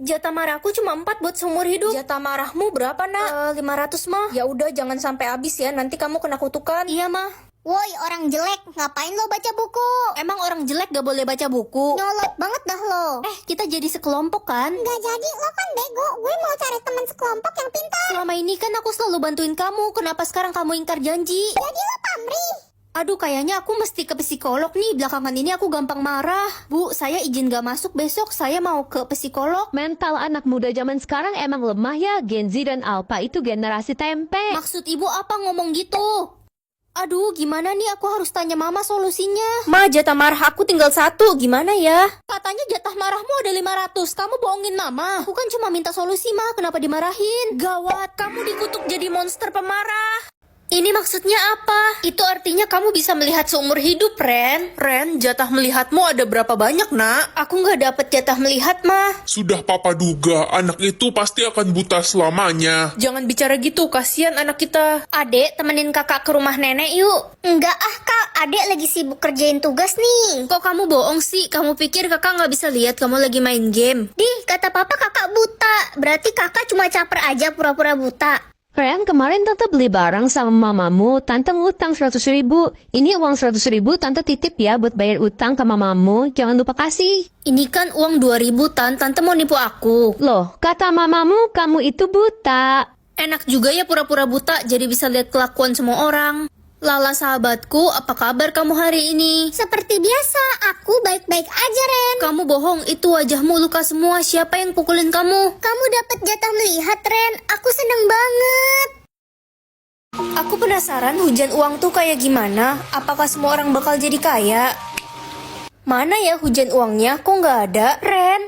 Jatah marahku cuma 4 buat seumur hidup. Jatah marahmu berapa, nak? 500 mah. Ya udah, jangan sampai habis ya, nanti kamu kena kutukan. Iya, mah. Woi, orang jelek, ngapain lo baca buku? Emang orang jelek gak boleh baca buku? Nyolot banget dah lo. Kita jadi sekelompok kan? Nggak jadi, lo kan bego. Gue mau cari teman sekelompok yang pintar. Selama ini kan aku selalu bantuin kamu. Kenapa sekarang kamu ingkar janji? Jadi lo pamrih. Aduh, kayaknya aku mesti ke psikolog nih. Belakangan ini aku gampang marah. Bu, saya izin gak masuk besok. Saya mau ke psikolog. Mental anak muda zaman sekarang emang lemah ya. Gen Z dan Alpha itu generasi tempe. Maksud ibu apa ngomong gitu? Aduh, gimana nih, aku harus tanya mama solusinya. Ma, jatah marah aku tinggal 1, gimana ya? Katanya jatah marahmu ada 500, kamu bohongin mama. Aku kan cuma minta solusi, ma, kenapa dimarahin? Gawat, kamu dikutuk jadi monster pemarah. Ini maksudnya apa? Itu artinya kamu bisa melihat seumur hidup, Ren. Ren, jatah melihatmu ada berapa banyak, nak? Aku nggak dapet jatah melihat, ma. Sudah papa duga, anak itu pasti akan buta selamanya. Jangan bicara gitu, kasihan anak kita. Adek, temenin kakak ke rumah nenek yuk. Enggak ah kak, adek lagi sibuk kerjain tugas nih. Kok kamu bohong sih? Kamu pikir kakak nggak bisa lihat kamu lagi main game? Dih, kata papa kakak buta. Berarti kakak cuma caper aja pura-pura buta. Ren, kemarin tante beli barang sama mamamu, tante ngutang 100.000. Ini uang 100.000 tante titip ya buat bayar utang ke mamamu, jangan lupa kasih. Ini kan uang 2.000, tante mau nipu aku. Loh, kata mamamu kamu itu buta. Enak juga ya pura-pura buta, jadi bisa lihat kelakuan semua orang. Lala sahabatku, apa kabar kamu hari ini? Seperti biasa, aku baik-baik aja Ren. Kamu bohong, itu wajahmu luka semua. Siapa yang pukulin kamu? Kamu dapat jatah melihat Ren, aku seneng banget. Aku penasaran hujan uang tuh kayak gimana? Apakah semua orang bakal jadi kaya? Mana ya hujan uangnya? Kok nggak ada? Ren,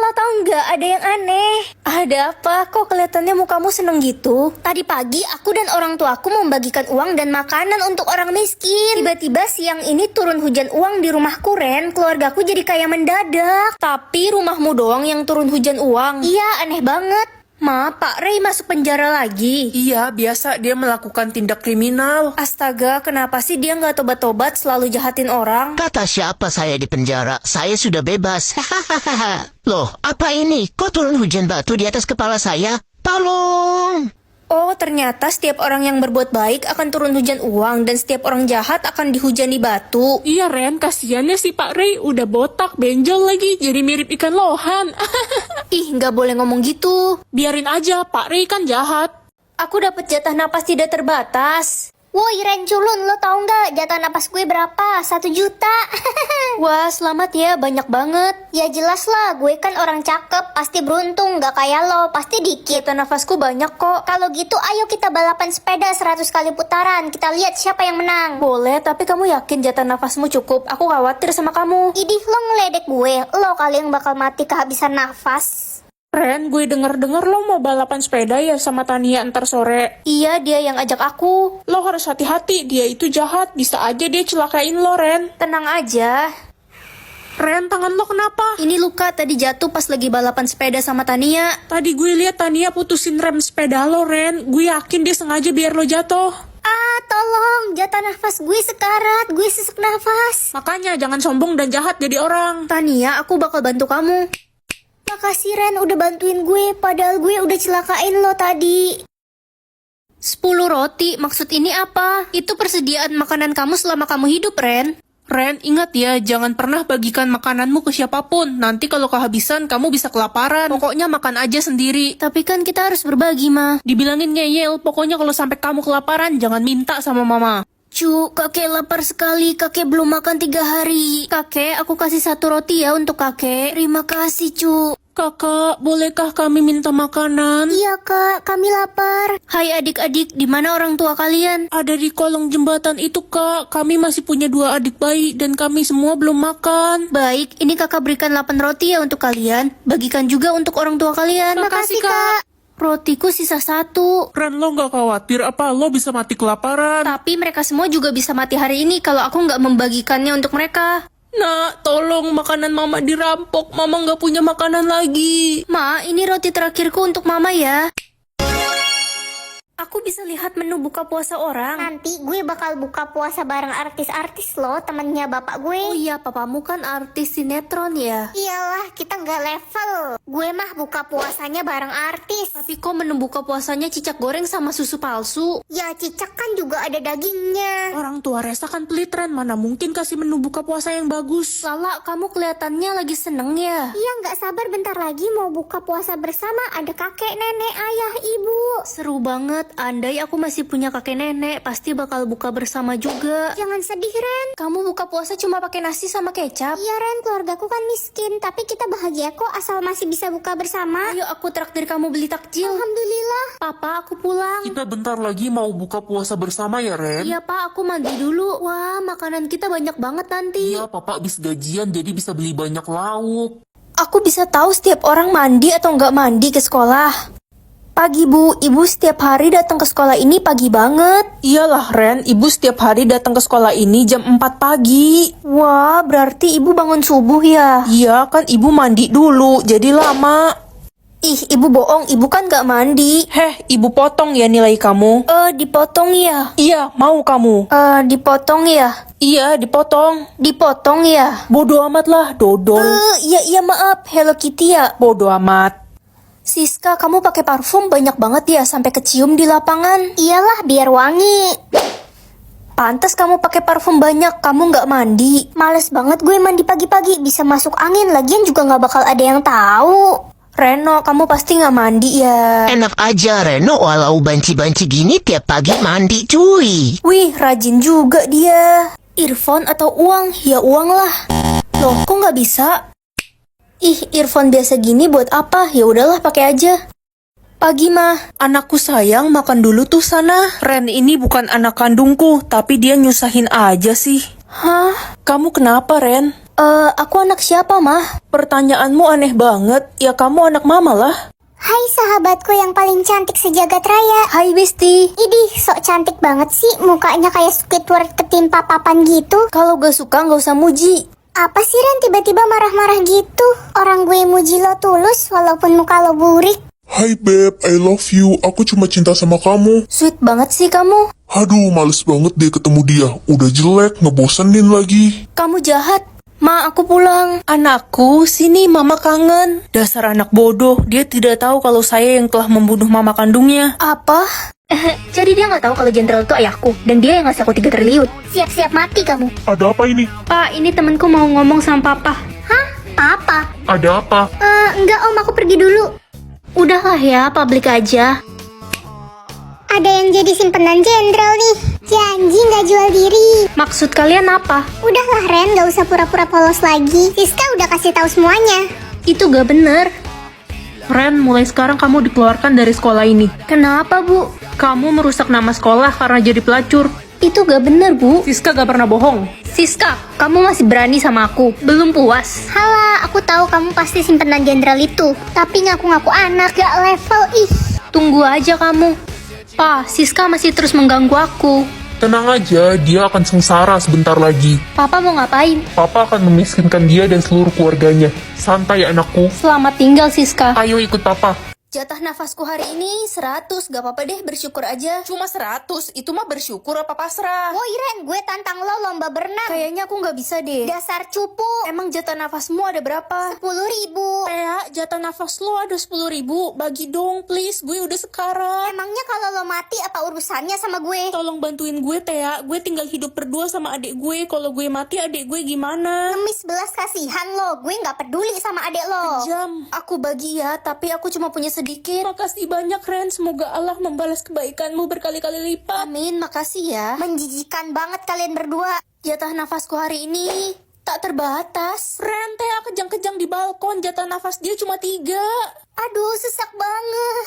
lo tau nggak ada yang aneh? Ada apa? Kok kelihatannya mukamu seneng gitu? Tadi pagi aku dan orang tuaku membagikan uang dan makanan untuk orang miskin. Tiba-tiba siang ini turun hujan uang di rumahku, Ren. Keluargaku jadi kaya mendadak. Tapi rumahmu doang yang turun hujan uang. Iya, aneh banget. Ma, Pak Ray masuk penjara lagi. Iya, biasa dia melakukan tindak kriminal. Astaga, kenapa sih dia nggak tobat-tobat selalu jahatin orang? Kata siapa saya di penjara? Saya sudah bebas. Hahaha. Loh, apa ini? Kok turun hujan batu di atas kepala saya? Tolong! Oh, ternyata setiap orang yang berbuat baik akan turun hujan uang dan setiap orang jahat akan dihujani batu. Iya Ren, kasiannya si Pak Ray udah botak, benjol lagi, jadi mirip ikan lohan. Ih, nggak boleh ngomong gitu. Biarin aja, Pak Ray kan jahat. Aku dapat jatah napas tidak terbatas. Woi Ren culun, lo tau nggak jatah napas gue berapa? 1 juta. Wah, selamat ya, banyak banget. Ya jelas lah, gue kan orang cakep, pasti beruntung, gak kayak lo, pasti dikit. Jatah nafasku banyak kok. Kalau gitu ayo kita balapan sepeda 100 kali putaran, kita lihat siapa yang menang. Boleh, tapi kamu yakin jatah nafasmu cukup? Aku khawatir sama kamu. Idih, lo ngeledek gue, lo kali yang bakal mati kehabisan nafas. Ren, gue denger-denger lo mau balapan sepeda ya sama Tania ntar sore. Iya, dia yang ajak aku. Lo harus hati-hati, dia itu jahat, bisa aja dia celakain lo, Ren. Tenang aja. Ren, tangan lo kenapa? Ini luka tadi jatuh pas lagi balapan sepeda sama Tania. Tadi gue lihat Tania putusin rem sepeda lo, Ren. Gue yakin dia sengaja biar lo jatuh. Ah, tolong, jatah nafas gue sekarat, gue sesak nafas. Makanya jangan sombong dan jahat jadi orang. Tania, aku bakal bantu kamu. Makasih Ren udah bantuin gue, padahal gue udah celakain lo tadi. 10 roti, maksud ini apa? Itu persediaan makanan kamu selama kamu hidup, Ren. Ren, ingat ya, jangan pernah bagikan makananmu ke siapapun. Nanti kalau kehabisan, kamu bisa kelaparan. Pokoknya makan aja sendiri. Tapi kan kita harus berbagi, Ma. Dibilangin ngeyel, pokoknya kalau sampai kamu kelaparan, jangan minta sama mama. Cu, kakek lapar sekali, kakek belum makan 3 hari. Kakek, aku kasih 1 roti ya untuk kakek. Terima kasih, Cu. Kakak, bolehkah kami minta makanan? Iya kak, kami lapar. Hai adik-adik, di mana orang tua kalian? Ada di kolong jembatan itu, Kak. Kami masih punya 2 adik bayi dan kami semua belum makan. Baik, ini kakak berikan 8 roti ya untuk kalian. Bagikan juga untuk orang tua kalian. Makasih, Kak. Rotiku sisa 1. Ren, lo gak khawatir apa lo bisa mati kelaparan? Tapi mereka semua juga bisa mati hari ini kalau aku nggak membagikannya untuk mereka. Nak, tolong makanan mama dirampok. Mama nggak punya makanan lagi. Ma, ini roti terakhirku untuk mama ya. Aku bisa lihat menu buka puasa orang. Nanti gue bakal buka puasa bareng artis-artis loh, temennya bapak gue. Oh iya, papamu kan artis sinetron ya. Iyalah, kita nggak level. Gue mah buka puasanya bareng artis. Tapi kok menu buka puasanya cicak goreng sama susu palsu? Ya cicak kan juga ada dagingnya. Orang tua Resa kan pelit, Ren. Mana mungkin kasih menu buka puasa yang bagus. Lala, kamu kelihatannya lagi seneng ya. Iya nggak sabar bentar lagi mau buka puasa bersama. Ada kakek, nenek, ayah, ibu. Seru banget, andai aku masih punya kakek nenek, pasti bakal buka bersama juga. Jangan sedih Ren. Kamu buka puasa cuma pakai nasi sama kecap? Iya Ren, keluargaku kan miskin. Tapi kita bahagia kok asal masih bisa buka bersama. Ayo aku traktir kamu beli takjil. Alhamdulillah. Papa, aku pulang. Kita bentar lagi mau buka puasa bersama ya, Ren? Iya pak, aku mandi dulu. Wah, makanan kita banyak banget nanti. Iya, papa habis gajian jadi bisa beli banyak lauk. Aku bisa tahu setiap orang mandi atau nggak mandi ke sekolah. Pagi bu, ibu setiap hari datang ke sekolah ini pagi banget. Iyalah, Ren. Ibu setiap hari datang ke sekolah ini jam 4 pagi. Wah, berarti ibu bangun subuh ya? Iya, kan ibu mandi dulu, jadi lama. Ih, ibu bohong, ibu kan nggak mandi. Heh, ibu potong ya nilai kamu. Dipotong ya? Iya, mau kamu. Dipotong ya? Iya, dipotong. Dipotong ya? Bodoh amat lah, dodol. Iya maaf, Hello Kitty ya? Bodoh amat. Siska, kamu pakai parfum banyak banget ya sampai kecium di lapangan. Iyalah biar wangi. Pantas kamu pakai parfum banyak, kamu nggak mandi. Males banget gue mandi pagi-pagi. Bisa masuk angin. Lagian juga nggak bakal ada yang tahu. Reno, kamu pasti nggak mandi ya? Enak aja Reno, walau banci-banci gini tiap pagi mandi cuy. Wih, rajin juga dia. Earphone atau uang? Ya uang lah. Loh, kok nggak bisa? Ih, earphone biasa gini buat apa? Ya udahlah, pakai aja. Pagi mah. Anakku sayang, makan dulu tuh sana. Ren ini bukan anak kandungku, tapi dia nyusahin aja sih. Hah? Kamu kenapa, Ren? Aku anak siapa mah? Pertanyaanmu aneh banget. Ya kamu anak mama lah. Hai sahabatku yang paling cantik sejagat raya. Hai Besti. Idih, sok cantik banget sih. Mukanya kayak Squidward ketimpa papan gitu. Kalau gak suka gak usah muji. Apa sih Ren tiba-tiba marah-marah gitu? Orang gue muji lo tulus walaupun muka lo burik. Hai Beb, I love you. Aku cuma cinta sama kamu. Sweet banget sih kamu. Aduh, males banget deh ketemu dia. Udah jelek, ngebosenin lagi. Kamu jahat. Ma, aku pulang. Anakku, sini mama kangen. Dasar anak bodoh, dia tidak tahu kalau saya yang telah membunuh mama kandungnya. Apa? Jadi dia nggak tahu kalau jenderal itu ayahku dan dia yang ngasih aku 3 triliun. Siap-siap mati kamu. Ada apa ini? Pak, ini temanku mau ngomong sama papa. Hah? Apa? Ada apa? Enggak om, aku pergi dulu. Udahlah ya, publik aja. Ada yang jadi simpenan jenderal nih. Janji nggak jual diri. Maksud kalian apa? Udahlah Ren, nggak usah pura-pura polos lagi. Siska udah kasih tahu semuanya. Itu gak bener. Ren, mulai sekarang kamu dikeluarkan dari sekolah ini. Kenapa, Bu? Kamu merusak nama sekolah karena jadi pelacur. Itu gak bener, Bu. Siska gak pernah bohong. Siska, kamu masih berani sama aku. Belum puas. Hala, aku tahu kamu pasti simpenan jenderal itu. Tapi ngaku-ngaku anak, gak level ih. Tunggu aja kamu. Pa, Siska masih terus mengganggu aku. Tenang aja, dia akan sengsara sebentar lagi. Papa mau ngapain? Papa akan memiskinkan dia dan seluruh keluarganya. Santai anakku. Selamat tinggal, Siska. Ayo ikut papa. Jatah nafasku hari ini 100, gak apa-apa deh, bersyukur aja. Cuma 100, itu mah bersyukur apa pasrah? Woi Ren, gue tantang lo lomba berenang. Kayaknya aku gak bisa deh. Dasar cupu. Emang jatah nafasmu ada berapa? 10.000. Tea, jatah nafas lo ada 10.000. Bagi dong, please. Gue udah sekarat. Emangnya kalau lo mati apa urusannya sama gue? Tolong bantuin gue, Tea. Gue tinggal hidup berdua sama adik gue. Kalau gue mati, adik gue gimana? Ngemis belas kasihan lo. Gue nggak peduli sama adek lo. Jam. Aku bagi ya, tapi aku cuma punya sedikit. Makasih banyak, Ren. Semoga Allah membalas kebaikanmu berkali-kali lipat. Amin, makasih ya. Menjijikan banget kalian berdua. Jatah nafasku hari ini tak terbatas. Ren, Tea kejang-kejang di balkon. Jatah nafas dia cuma 3. Aduh, sesak banget.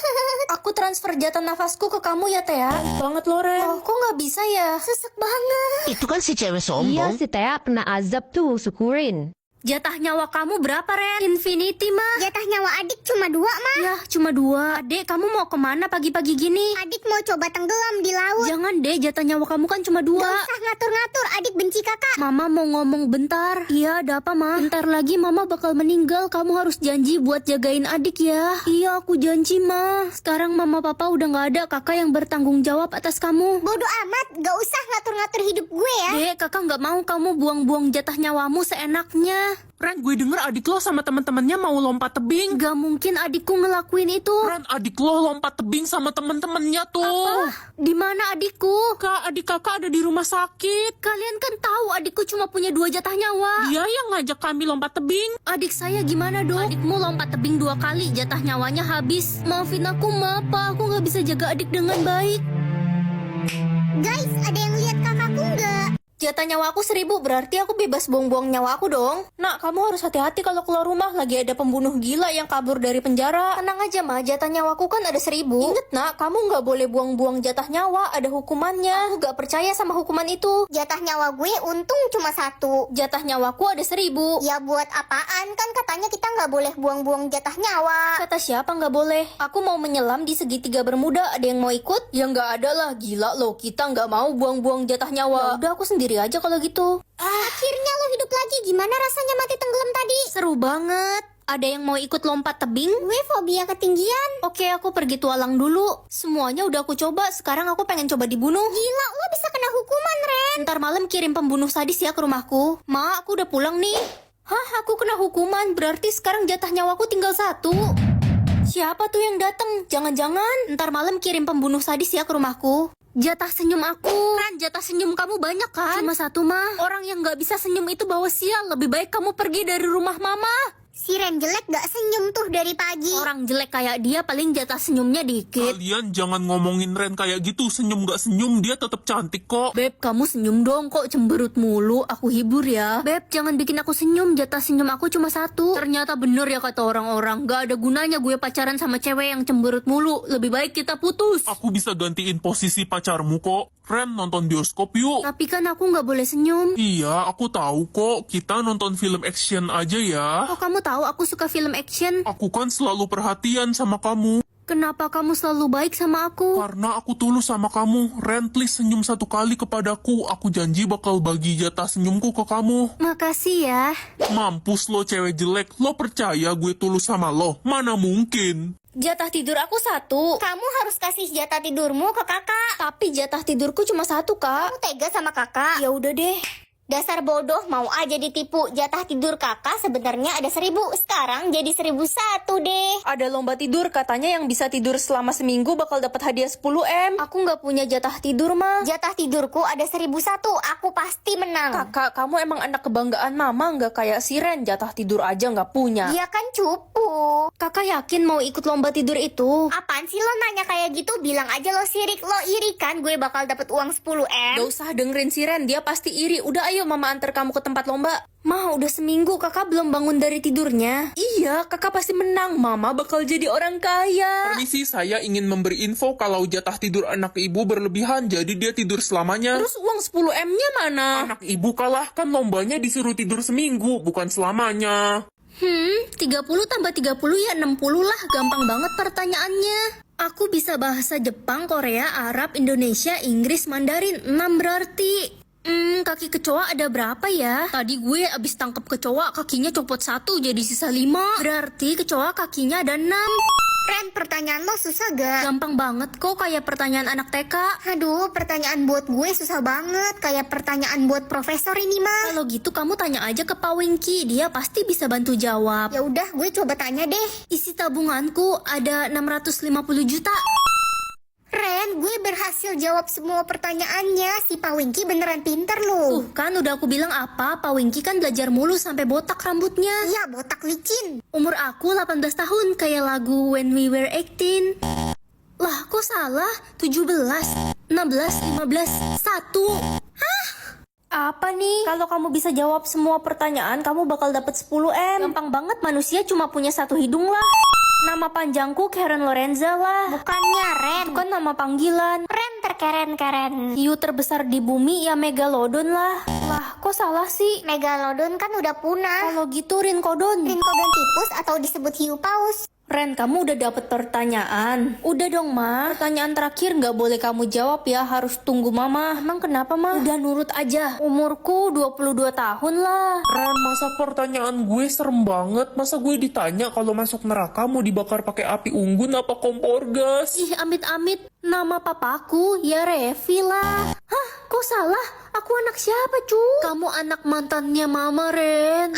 Aku transfer jatah nafasku ke kamu ya, Tea. Banget lo, Ren. Oh, kok nggak bisa ya? Sesak banget. Itu kan si cewek Iya, sombong. si Tea kena azab tuh, syukurin. Jatah nyawa kamu berapa, Ren? Infinity, mah. Jatah nyawa adik cuma 2, Ma. Ya, cuma 2. Adek, kamu mau kemana pagi-pagi gini? Adik mau coba tenggelam di laut. Jangan deh, jatah nyawa kamu kan cuma 2. Gak usah ngatur-ngatur, adik benci kakak. Mama mau ngomong bentar. Iya, ada apa, Ma? Bentar lagi Mama bakal meninggal. Kamu harus janji buat jagain adik ya. Iya, aku janji, Ma. Sekarang Mama Papa udah gak ada. Kakak yang bertanggung jawab atas kamu. Bodoh amat, gak usah ngatur-ngatur hidup gue ya. Dek, kakak gak mau kamu buang-buang jatah nyawamu seenaknya. Ren, gue denger adik lo sama teman-temannya mau lompat tebing. Gak mungkin adikku ngelakuin itu. Ren, adik lo lompat tebing sama teman-temannya tuh. Di mana adikku? Kak, adik kakak ada di rumah sakit. Kalian kan tahu adikku cuma punya 2 jatah nyawa. Dia yang ngajak kami lompat tebing. Adik saya gimana dong? Adikmu lompat tebing 2 kali, jatah nyawanya habis. Maafin aku, Ma, Pa. Aku gak bisa jaga adik dengan baik. Guys, ada yang lihat kakakku nggak? Jatah nyawa aku 1000, berarti aku bebas buang-buang nyawa aku dong. Nak, kamu harus hati-hati kalau keluar rumah. Lagi ada pembunuh gila yang kabur dari penjara. Tenang aja, Ma, jatah nyawaku kan ada 1000. Ingat, Nak, kamu nggak boleh buang-buang jatah nyawa. Ada hukumannya. Aku gak percaya sama hukuman itu. Jatah nyawa gue untung cuma 1. Jatah nyawaku ada 1000. Ya buat apaan? Kan katanya kita nggak boleh buang-buang jatah nyawa. Kata siapa nggak boleh? Aku mau menyelam di segitiga bermuda. Ada yang mau ikut? Ya nggak ada lah, gila loh. Kita nggak mau buang-buang jatah nyawa. Ya udah, aku sendiri aja kalau gitu. Akhirnya lo hidup lagi. Gimana rasanya mati tenggelam tadi? Seru banget. Ada yang mau ikut lompat tebing? Gue fobia ketinggian. Oke, aku pergi tualang dulu. Semuanya udah aku coba. Sekarang aku pengen coba dibunuh. Gila, lo bisa kena hukuman, Ren. Ntar malam kirim pembunuh sadis ya ke rumahku. Ma, aku udah pulang nih. Hah, aku kena hukuman. Berarti sekarang jatah nyawaku tinggal 1. Siapa tuh yang datang? Jangan-jangan ntar malam kirim pembunuh sadis ya ke rumahku. Jatah senyum aku. Kan jatah senyum kamu banyak kan? Cuma 1, mah. Orang yang gak bisa senyum itu bawa sial. Lebih baik kamu pergi dari rumah mama. Si Ren jelek gak senyum tuh dari pagi. Orang jelek kayak dia paling jatah senyumnya dikit. Kalian jangan ngomongin Ren kayak gitu. Senyum gak senyum, dia tetap cantik kok. Beb, kamu senyum dong, kok cemberut mulu. Aku hibur ya. Beb, jangan bikin aku senyum. Jatah senyum aku cuma 1. Ternyata bener ya kata orang-orang. Gak ada gunanya gue pacaran sama cewek yang cemberut mulu. Lebih baik kita putus. Aku bisa gantiin posisi pacarmu kok. Ren, nonton bioskop yuk. Tapi kan aku gak boleh senyum. Iya, aku tahu kok. Kita nonton film action aja ya. Kok kamu tahu aku suka film action? Aku kan selalu perhatian sama kamu. Kenapa kamu selalu baik sama aku? Karena aku tulus sama kamu. Ren, please senyum 1 kali kepadaku. Aku janji bakal bagi jatah senyumku ke kamu. Makasih ya. Mampus lo cewek jelek. Lo percaya gue tulus sama lo? Mana mungkin. Jatah tidur aku 1. Kamu harus kasih jatah tidurmu ke kakak. Tapi jatah tidurku cuma 1, Kak. Kamu tega sama kakak. Ya udah deh. Dasar bodoh, mau aja ditipu. Jatah tidur kakak sebenarnya ada 1000. Sekarang jadi 1001 deh. Ada lomba tidur, katanya yang bisa tidur selama seminggu bakal dapat hadiah 10M. Aku nggak punya jatah tidur, Ma. Jatah tidurku ada 1001. Aku pasti menang. Kakak, kamu emang anak kebanggaan Mama, nggak kayak si Ren, jatah tidur aja nggak punya. Dia kan cupu. Kakak yakin mau ikut lomba tidur itu? Apaan sih lo nanya kayak gitu? Bilang aja lo sirik. Lo iri kan gue bakal dapet uang 10M? Gak usah dengerin si Ren, dia pasti iri. Udah ayo Mama antar kamu ke tempat lomba. Ma, udah seminggu kakak belum bangun dari tidurnya. Iya, kakak pasti menang. Mama bakal jadi orang kaya. Permisi, saya ingin memberi info kalau jatah tidur anak ibu berlebihan, jadi dia tidur selamanya. Terus uang 10M-nya mana? Anak ibu kalah, kan lombanya disuruh tidur seminggu, bukan selamanya. 30 tambah 30 ya 60 lah. Gampang banget pertanyaannya. Aku bisa bahasa Jepang, Korea, Arab, Indonesia, Inggris, Mandarin. 6 berarti. Kaki kecoa ada berapa ya? Tadi gue abis tangkep kecoa, kakinya copot 1 jadi sisa 5. Berarti kecoa kakinya ada 6. Ren, pertanyaan lo susah gak? Gampang banget kok, kayak pertanyaan anak TK. Aduh, pertanyaan buat gue susah banget. Kayak pertanyaan buat profesor ini mah. Kalau gitu kamu tanya aja ke Pak Wingky, dia pasti bisa bantu jawab. Ya udah, gue coba tanya deh. Isi tabunganku ada 650 juta. Ren, gue berhasil jawab semua pertanyaannya. Si Pak Wingky beneran pinter loh. Kan udah aku bilang apa, Pak Wingky kan belajar mulu sampai botak rambutnya. Iya, botak licin. Umur aku 18 tahun, kayak lagu When We Were 18. Lah, kok salah? 17, 16, 15, 1. Hah? Apa nih? Kalau kamu bisa jawab semua pertanyaan, kamu bakal dapat 10M. Gampang banget, manusia cuma punya 1 hidung lah. Nama panjangku Karen Lorenza lah. Bukannya Ren. Itu kan nama panggilan. Ren terkenal keren. Hiu terbesar di bumi ya Megalodon lah. Lah, kok salah sih? Megalodon kan udah punah. Kalau gitu Rinkodon. Rinkodon tipus atau disebut hiu paus. Ren, kamu udah dapet pertanyaan? Udah dong, Ma. Pertanyaan terakhir nggak boleh kamu jawab ya, harus tunggu Mama. Emang kenapa, Ma? Udah nurut aja. Umurku 22 tahun lah. Ren, masa pertanyaan gue serem banget? Masa gue ditanya kalau masuk neraka mau dibakar pakai api unggun apa kompor gas? Ih, amit-amit. Nama papaku ya Revi lah. Hah, kok salah? Aku anak siapa, cu? Kamu anak mantannya Mama, Ren.